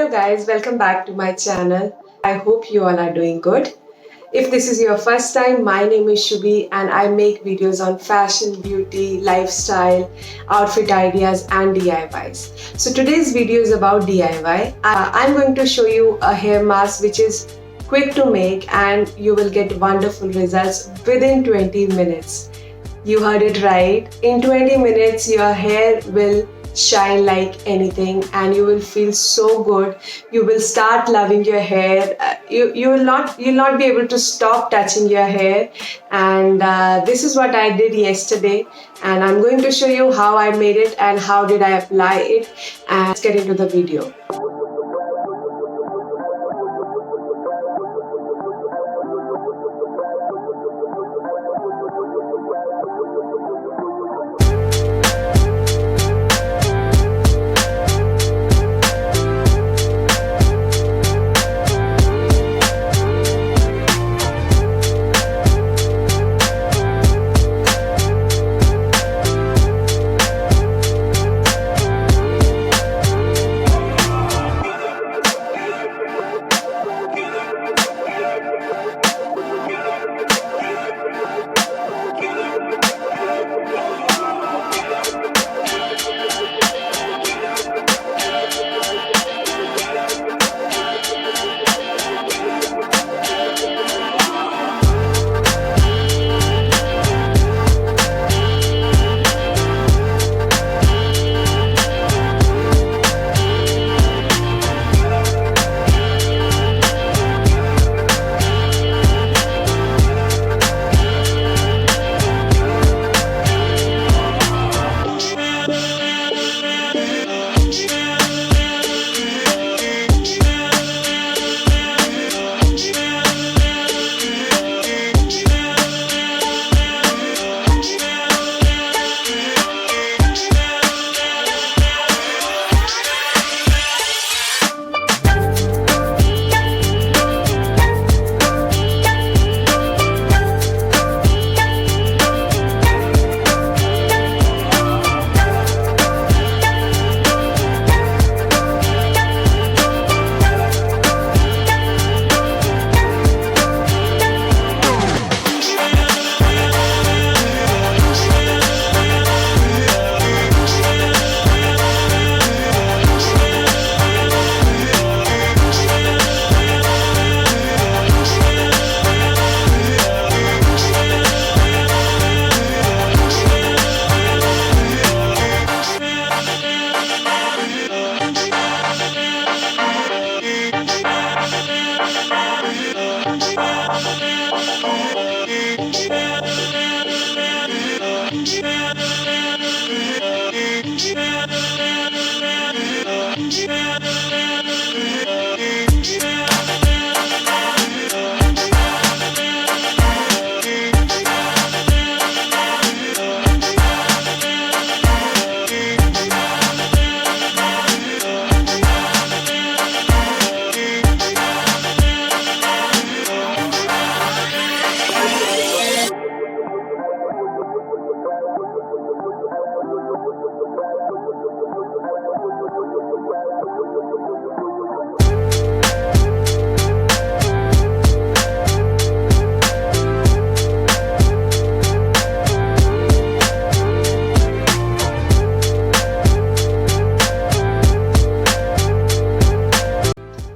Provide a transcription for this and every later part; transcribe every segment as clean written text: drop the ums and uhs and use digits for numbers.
Hello guys, welcome back to my channel. I hope you all are doing good. If this is your first time, my name is Shubhi and I make videos on fashion, beauty, lifestyle, outfit ideas and DIYs. So today's video is about DIY. I'm going to show you a hair mask which is quick to make and you will get wonderful results within 20 minutes. You heard it right. In 20 minutes, your hair will shine like anything and you will feel so good. You will start loving your hair. You'll not be able to stop touching your hair. And this is what I did yesterday. And I'm going to show you how I made it and how did I apply it. And let's get into the video.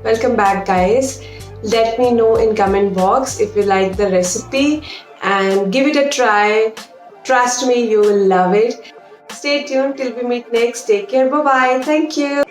Welcome back guys. Let me know in comment box if you like the recipe and give it a try. Trust me, you will love it. Stay tuned till we meet next. Take care. Bye bye. Thank you.